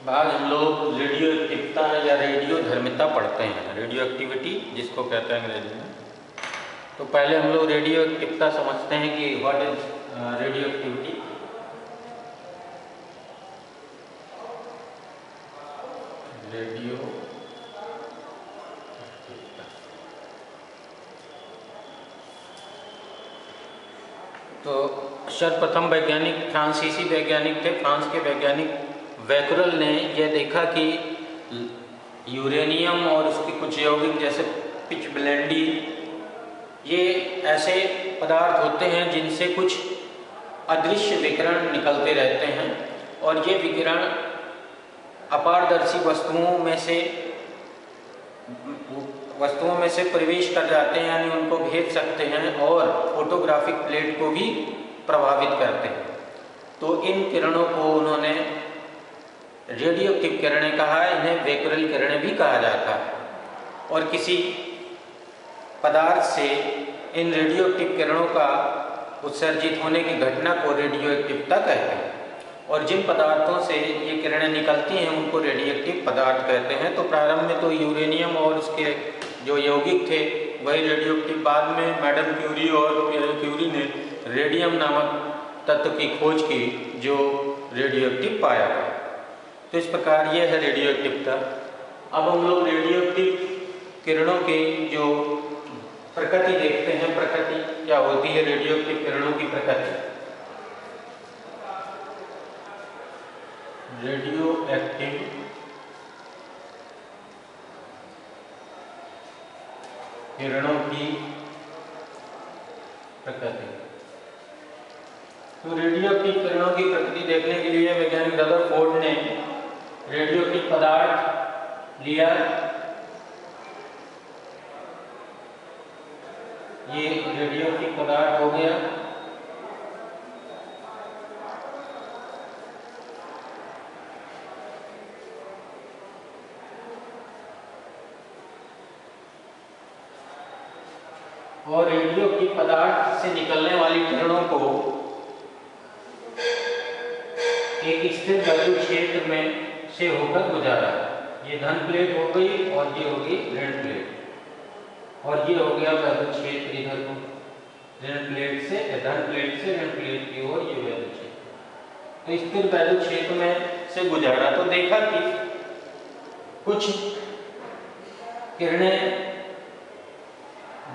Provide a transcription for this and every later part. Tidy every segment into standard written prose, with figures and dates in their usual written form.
बाद हम लोग रेडियो एक्टिवता या रेडियो धर्मिता पढ़ते हैं, रेडियो एक्टिविटी जिसको कहते हैं अंग्रेजी में। तो पहले हम लोग रेडियो एक्टिवता समझते हैं कि what is radio activity. Radio एक्टिवता तो सर्वप्रथम वैज्ञानिक फ्रांसीसी वैज्ञानिक थे। फ्रांस के वैज्ञानिक बैकरल ने यह देखा कि यूरेनियम और उसके कुछ यौगिक जैसे पिचब्लेंडी ये ऐसे पदार्थ होते हैं जिनसे कुछ अदृश्य विकिरण निकलते रहते हैं और ये विकिरण अपारदर्शी वस्तुओं में से प्रवेश कर जाते हैं, यानी उनको भेद सकते हैं और फोटोग्राफिक प्लेट को भी प्रभावित करते हैं। तो इन किरणों को उन्होंने रेडियो एक्टिव किरणें कहा है। इन्हें बैकरल किरणें भी कहा जाता है। और किसी पदार्थ से इन रेडियो एक्टिव किरणों का उत्सर्जित होने की घटना को रेडियो एक्टिवता कहते हैं। और जिन पदार्थों से ये किरणें निकलती हैं उनको रेडियो एक्टिव पदार्थ कहते हैं। तो प्रारंभ में तो यूरेनियम और उसके जो यौगिक थे वही रेडियो एक्टिव, बाद में मैडम क्यूरी और पियर क्यूरी ने रेडियम नामक तत्व की खोज की जो रेडियो एक्टिव पाया गया। तो इस प्रकार ये है रेडियो एक्टिवता। अब हम लोग रेडियो एक्टिव किरणों की जो प्रकृति देखते हैं। प्रकृति क्या होती है रेडियो एक्टिव किरणों की प्रकृति? रेडियो एक्टिव किरणों की प्रकृति। तो रेडियो एक्टिव किरणों की प्रकृति देखने के लिए वैज्ञानिक रदरफोर्ड ने रेडियो एक्टिव पदार्थ लिया। ये रेडियो एक्टिव पदार्थ हो गया। और रेडियो एक्टिव पदार्थ से निकलने वाली किरणों को एक स्थिर वैद्युत क्षेत्र में से होकर गुजारा। ये धन प्लेट हो गई और ये हो गई ऋण प्लेट और ये हो गया वैद्युत क्षेत्र इधर को, ऋण प्लेट से धन प्लेट से ऋण प्लेट की ओर ये वैद्युत क्षेत्र। तो स्थिर वैद्युत क्षेत्र में से गुजारा तो देखा कि कुछ किरणें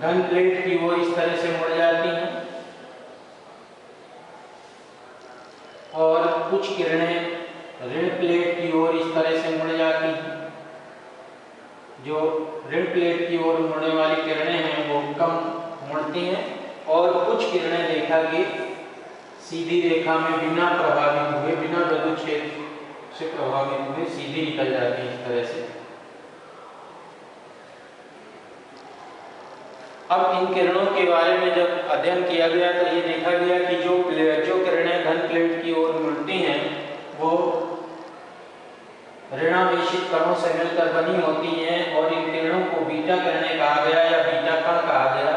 धन प्लेट की ओर इस तरह से मुड़ जाती हैं और कुछ किरणें ऋण प्लेट की ओर इस तरह से मुड़ जाती हैं। जो ऋण प्लेट की ओर मुड़ने वाली किरणें हैं वो कम मुड़ती हैं और कुछ किरणें देखा कि सीधी रेखा में बिना प्रभावित हुए, बिना वैद्युत क्षेत्र से प्रभावित हुए सीधी निकल जाती हैं इस तरह से। अब इन किरणों के बारे में जब अध्ययन किया गया तो ये देखा गया कि जो किरणें धन प्लेट की ओर मुड़ती हैं वो ऋणावेशित कणों से मिलकर बनी होती हैं और इन किरणों को बीटा किरणें कहा गया या बीटा कण कहा गया।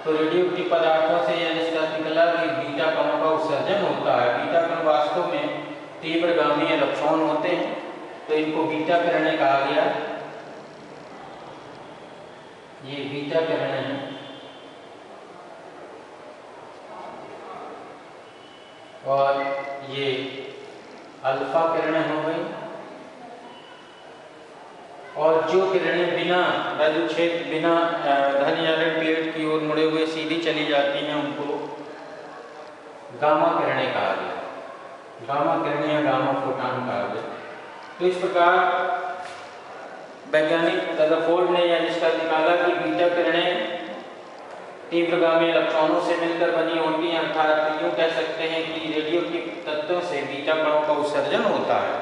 तो रेडियो एक्टिव पदार्थों से यह निष्कर्ष निकला कि बीटा कणों का उत्सर्जन होता है। बीटा कण वास्तव में तीव्रगामी इलेक्ट्रॉन होते हैं, तो इनको बीटा किरणें कहा गया। ये बीटा किरणें हैं और ये अल्फा किरणें हो गई। और जो किरणें बिना वैद्युत क्षेत्र, बिना धन या ऋण प्लेट की ओर मुड़े हुए सीधी चली जाती हैं उनको गामा किरणें कहा गया। गामा किरणें या गामा फोटॉन कहा गया। तो इस प्रकार वैज्ञानिक रदरफोर्ड ने यह निष्कर्ष निकाला कि बीटा किरणें तीव्रगामी इलेक्ट्रॉनों से मिलकर बनी होती हैं, अर्थात यूँ कह सकते हैं कि रेडियो एक्टिव तत्वों से बीटा कणों का उत्सर्जन होता है।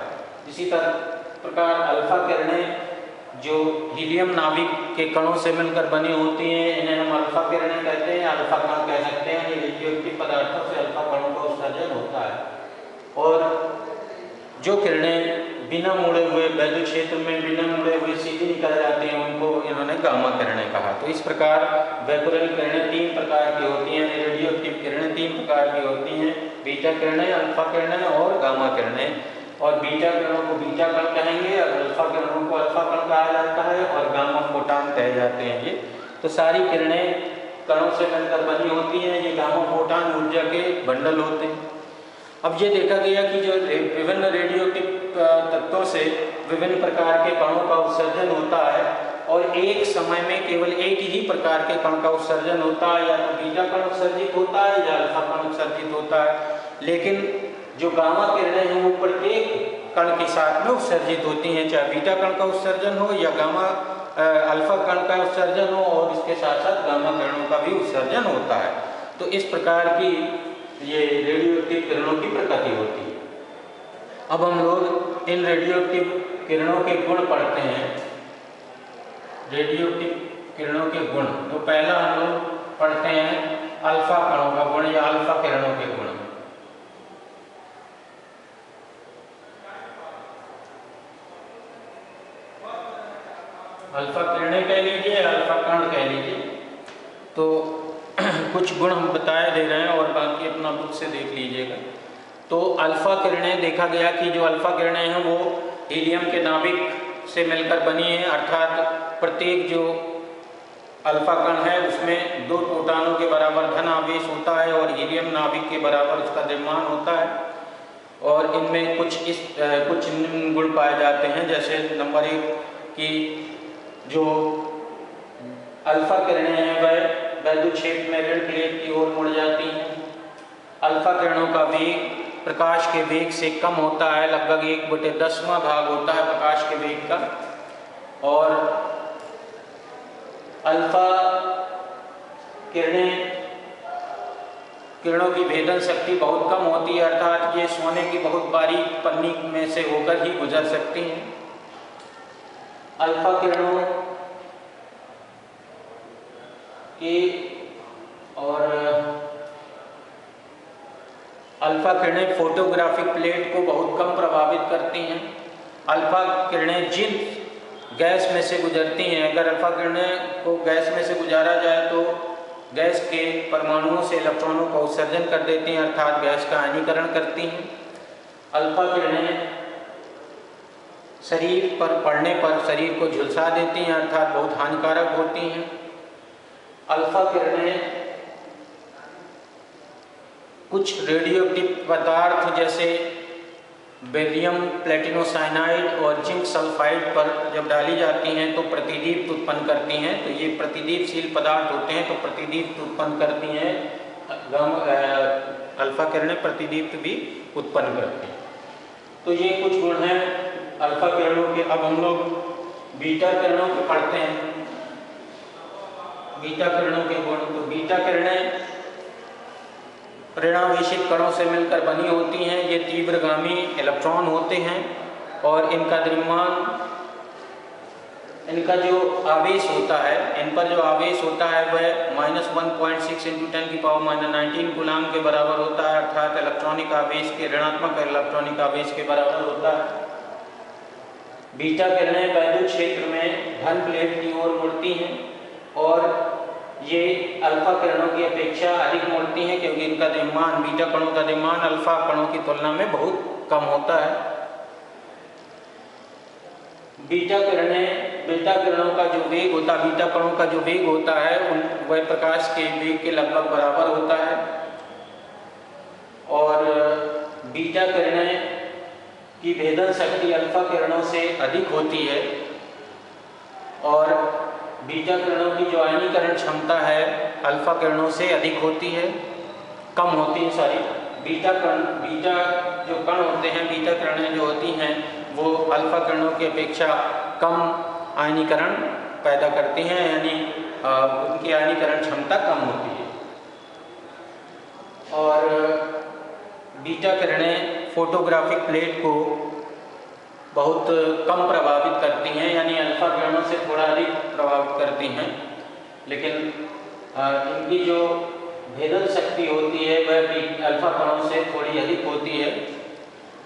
इसी प्रकार अल्फा किरणें जो हीलियम नाभिक के कणों से मिलकर बनी होती हैं, इन्हें हम अल्फा किरणें कहते हैं, अल्फा कण कह सकते हैं। ये रेडियो एक्टिव पदार्थों से अल्फा कणों का उत्सर्जन होता है। और जो किरणें बिना मुड़े हुए वैद्युत क्षेत्र में बिना मुड़े हुए सीधी निकल जाती हैं उनको इन्होंने गामा किरणें कहा। तो इस प्रकार बैकरल किरणें 3 प्रकार की होती हैं, रेडियो एक्टिव किरणें 3 प्रकार की होती हैं, बीटा किरणें, अल्फा किरणें और गामा किरणें। और बीटा किरणों को बीटा कण कहेंगे और अल्फा किरणों को अल्फा कण कहा जाता है और गामा फोटान कहे जाते हैं। ये तो सारी किरणें कणों से मिलकर बनी होती हैं। ये गामा फोटान ऊर्जा के बंडल होते हैं। अब ये देखा गया कि जो विभिन्न रेडियोएक्टिव तत्वों से विभिन्न प्रकार के कणों का उत्सर्जन होता है और एक समय में केवल एक ही प्रकार के कण का उत्सर्जन होता है, या तो बीटा कण उत्सर्जित होता है या अल्फा कण उत्सर्जित होता है। लेकिन जो गामा किरणें हैं वो प्रत्येक कण के साथ में उत्सर्जित होती हैं, चाहे बीटा कण का उत्सर्जन हो या गामा अल्फा कण का उत्सर्जन हो, और इसके साथ साथ गामा किरणों का भी उत्सर्जन होता है। तो इस प्रकार की ये रेडियोएक्टिव किरणों की प्रकृति होती है। अब हम लोग इन रेडियोएक्टिव किरणों के गुण पढ़ते हैं। रेडियोएक्टिव किरणों के गुण, तो पहला हम लोग पढ़ते हैं अल्फा कणों का गुण या अल्फा किरणों के गुण। अल्फा किरणें कह लीजिए, अल्फा कण कह लीजिए। तो कुछ गुण हम बताए दे रहे हैं और बाकी अपना बुक से देख लीजिएगा। तो अल्फा किरणें देखा गया कि जो अल्फा किरणें हैं वो हीलियम के नाभिक से मिलकर बनी है, अर्थात प्रत्येक जो अल्फा कण है उसमें 2 प्रोटॉनों के बराबर धन आवेश होता है और हीलियम नाभिक के बराबर उसका द्रव्यमान होता है। और इनमें कुछ निम्न गुण पाए जाते हैं, जैसे नंबर 1 कि जो अल्फा किरणें हैं वह वैद्युत क्षेत्र में ऋण प्लेट की ओर मुड़ जाती हैं। अल्फा किरणों का वेग प्रकाश के वेग से कम होता है, लगभग 1/10वां भाग होता है प्रकाश के वेग का। और अल्फा किरणों की भेदन शक्ति बहुत कम होती है, अर्थात ये सोने की बहुत बारीक पन्नी में से होकर ही गुजर सकती हैं। अल्फा किरणों की और अल्फा किरणें फोटोग्राफिक प्लेट को बहुत कम प्रभावित करती हैं। अल्फा किरणें जिन गैस में से गुजरती हैं, अगर अल्फा किरणें को गैस में से गुजारा जाए तो गैस के परमाणुओं से इलेक्ट्रॉनों का उत्सर्जन कर देती हैं, अर्थात गैस का आयनीकरण करती हैं। अल्फा किरणें शरीर पर पड़ने पर शरीर को झुलसा देती हैं, अर्थात बहुत हानिकारक होती हैं। अल्फा किरणें कुछ रेडियोएक्टिव पदार्थ जैसे बेरियम प्लेटिनोसाइनाइड और जिंक सल्फाइड पर जब डाली जाती हैं तो प्रतिदीप्त उत्पन्न करती हैं। तो ये प्रतिदीप्तशील पदार्थ होते हैं, तो प्रतिदीप्त उत्पन्न करती हैं। अल्फा किरणें प्रतिदीप्त भी उत्पन्न करती हैं। तो ये कुछ गुण हैं अल्फा किरणों के। अब हम लोग बीटा किरणों को पढ़ते हैं। बीटा किरणों के गुण, तो बीटा किरणें ऋणावेशित कणों से मिलकर बनी होती हैं। ये तीव्रगामी इलेक्ट्रॉन होते हैं और इनका द्रव्यमान, इनका जो आवेश होता है, इन पर जो आवेश होता है वह -1.6 × 10⁻⁹ कूलाम के बराबर होता है, अर्थात इलेक्ट्रॉनिक आवेश के ऋणात्मक इलेक्ट्रॉनिक आवेश के बराबर होता है। बीटा किरणें वैद्युत क्षेत्र में धन प्लेट की ओर मुड़ती हैं और ये अल्फा किरणों की अपेक्षा अधिक मुड़ती हैं, क्योंकि इनका द्रव्यमान, बीटा कणों का द्रव्यमान अल्फा कणों की तुलना में बहुत कम होता है। बीटा किरणों का जो वेग होता है, बीटा कणों का जो वेग होता है वह प्रकाश के वेग के लगभग बराबर होता है। और बीटा किरणें की भेदन शक्ति अल्फा किरणों से अधिक होती है और बीटा किरणों की जो आयनीकरण क्षमता है अल्फा किरणों से अधिक होती है, कम होती है। सॉरी, बीटा जो कण होते हैं, बीटा किरणें जो होती हैं वो अल्फा किरणों की अपेक्षा कम आयनीकरण पैदा करती हैं, यानी उनकी आयनीकरण क्षमता कम होती है। और बीटा किरणें फोटोग्राफिक प्लेट को बहुत कम प्रभावित करती हैं, यानी अल्फा किरणों से थोड़ा अधिक प्रभावित करती हैं, लेकिन इनकी जो भेदन शक्ति होती है वह भी अल्फा कणों से थोड़ी अधिक होती है।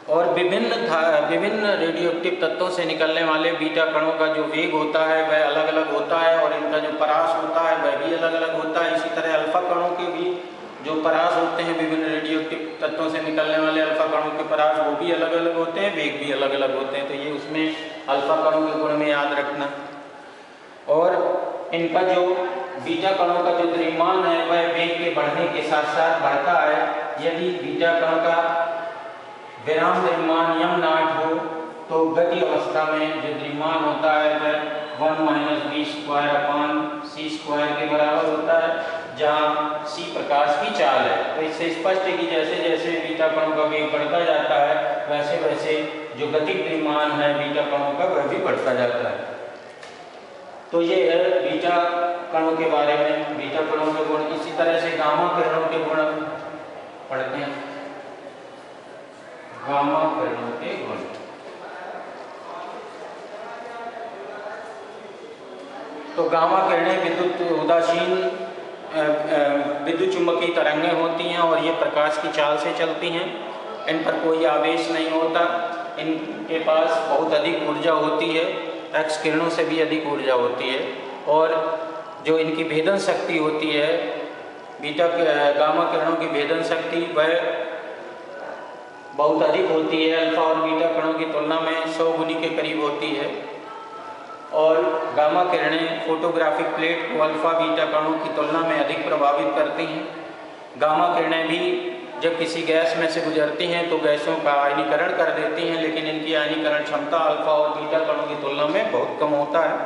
और विभिन्न रेडियोएक्टिव तत्वों से निकलने वाले बीटा कणों का जो वेग होता है वह अलग अलग होता है और इनका जो परास होता है वह भी अलग अलग होता है। इसी तरह अल्फा कणों के भी जो परास होते हैं विभिन्न रेडियो एक्टिव तत्वों से निकलने वाले अल्फा कणों के परास, वो भी अलग अलग होते हैं, वेग भी अलग अलग होते हैं। तो ये उसमें अल्फा कणों के गुण में याद रखना। और इनका जो बीटा कणों का जो द्रव्यमान है वह वेग के बढ़ने के साथ साथ बढ़ता है। यदि बीटा कण का विराम द्रव्यमान यम नॉट हो तो गति अवस्था में जो द्रव्यमान होता है वह 1 - v²/c² के बराबर होता है, जहाँ c प्रकाश की चाल है। तो इससे स्पष्ट है कि जैसे जैसे बीटा कणों का वेग बढ़ता जाता है वैसे वैसे जो गतिक द्रव्यमान है बीटा कणों का वह भी बढ़ता जाता है। तो ये है बीटा कणों के बारे में, बीटा कणों के गुण। इसी तरह से गामा किरणों के गुण पढ़ते हैं। गामा किरणों के गुण, तो गामा किरणें विद्युत उदासीन विद्युत चुंबकीय तरंगें होती हैं और ये प्रकाश की चाल से चलती हैं। इन पर कोई आवेश नहीं होता, इनके पास बहुत अधिक ऊर्जा होती है, एक्स किरणों से भी अधिक ऊर्जा होती है। और जो इनकी भेदन शक्ति होती है, गामा किरणों की भेदन शक्ति वह बहुत अधिक होती है, अल्फा और बीटा कणों की तुलना में 100 गुनी के करीब होती है। और गामा किरणें फोटोग्राफिक प्लेट को अल्फा बीटा कणों की तुलना में अधिक प्रभावित करती हैं। गामा किरणें भी जब किसी गैस में से गुजरती हैं तो गैसों का आयनीकरण कर देती हैं, लेकिन इनकी आयनीकरण क्षमता अल्फा और बीटा कणों की तुलना में बहुत कम होता है।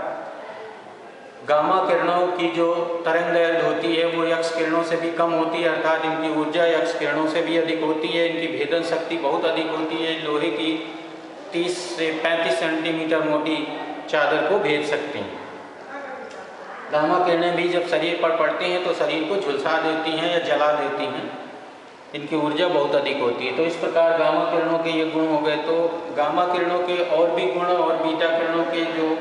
गामा किरणों की जो तरंग दैर्घ्य होती है वो एक्स किरणों से भी कम होती है, अर्थात इनकी ऊर्जा एक्स किरणों से भी अधिक होती है। इनकी भेदन शक्ति बहुत अधिक होती है, लोहे की 30 से 35 सेंटीमीटर मोटी चादर को भेद सकती हैं। गामा किरणें भी जब शरीर पर पड़ती हैं तो शरीर को झुलसा देती हैं या जला देती हैं, इनकी ऊर्जा बहुत अधिक होती है। तो इस प्रकार गामा किरणों के ये गुण हो गए। तो गामा किरणों के और भी गुण और बीटा किरणों के जो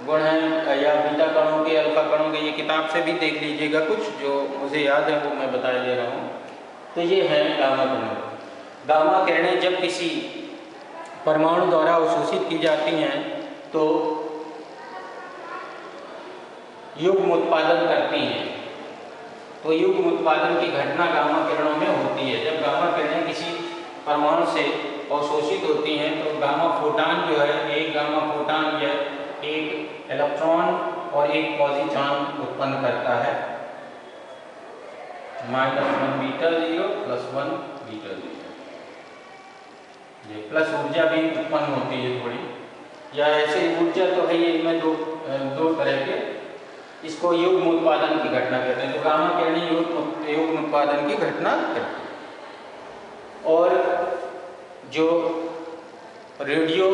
गुण हैं या बीटा कणों के अल्फा कणों के, ये किताब से भी देख लीजिएगा, कुछ जो मुझे याद है वो मैं बता दे रहा हूँ। तो ये है गामा किरणें। गामा किरणें जब किसी परमाणु द्वारा अवशोषित की जाती हैं तो युग्म उत्पादन करती हैं। तो युग्म उत्पादन की घटना गामा किरणों में होती है। जब गामा किरणें किसी परमाणु से अवशोषित होती हैं तो गामा फोटान जो है, एक गामा फोटान यह एक इलेक्ट्रॉन और एक पॉजिट्रॉन उत्पन्न करता है, -1 बीटा 0 + 1 बीटा 0। ये प्लस ऊर्जा भी उत्पन्न होती है थोड़ी, या ऐसे ऊर्जा तो है ये, इनमें दो तरह के, इसको युग्म उत्पादन की घटना कहते हैं। तो गामा किरणें युग्म उत्पादन की घटना करती है। और जो रेडियो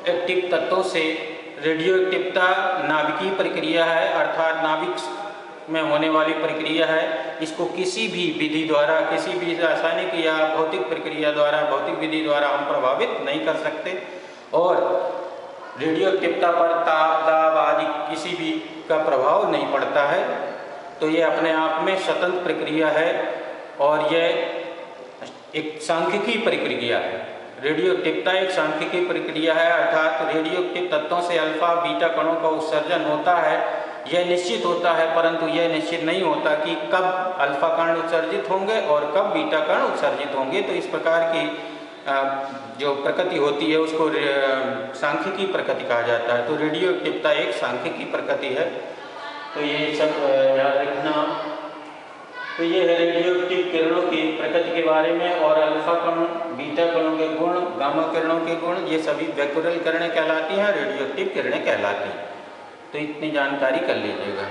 एक्टिव तत्वों से, रेडियो एक्टिवता नाभिकीय प्रक्रिया है, अर्थात नाभिक में होने वाली प्रक्रिया है। इसको किसी भी विधि द्वारा, किसी भी रासायनिक या भौतिक प्रक्रिया द्वारा, भौतिक विधि द्वारा हम प्रभावित नहीं कर सकते। और रेडियो एक्टिवता पर ताप, दाब आदि किसी भी का प्रभाव नहीं पड़ता है। तो ये अपने आप में स्वतंत्र प्रक्रिया है और यह एक सांख्यिकीय प्रक्रिया है। रेडियो एक्टिवता एक सांख्यिकीय प्रक्रिया है, अर्थात रेडियो एक्टिव तत्वों से अल्फा बीटा कणों का उत्सर्जन होता है, यह निश्चित होता है, परंतु यह निश्चित नहीं होता कि कब अल्फा कण उत्सर्जित होंगे और कब बीटा कण उत्सर्जित होंगे। तो इस प्रकार की जो प्रकृति होती है उसको सांख्यिकी प्रकृति कहा जाता है। तो रेडियो एक्टिवता एक सांख्यिकी प्रकृति है। तो ये सब याद रखना। तो ये है रेडियो एक्टिव किरणों की प्रकृति के बारे में, और अल्फा कण, बीटा कणों के गुण, गामा किरणों के गुण, ये सभी बैक्यूरल किरणें कहलाती हैं, रेडियो एक्टिव किरणें कहलाती हैं। तो इतनी जानकारी कर लीजिएगा।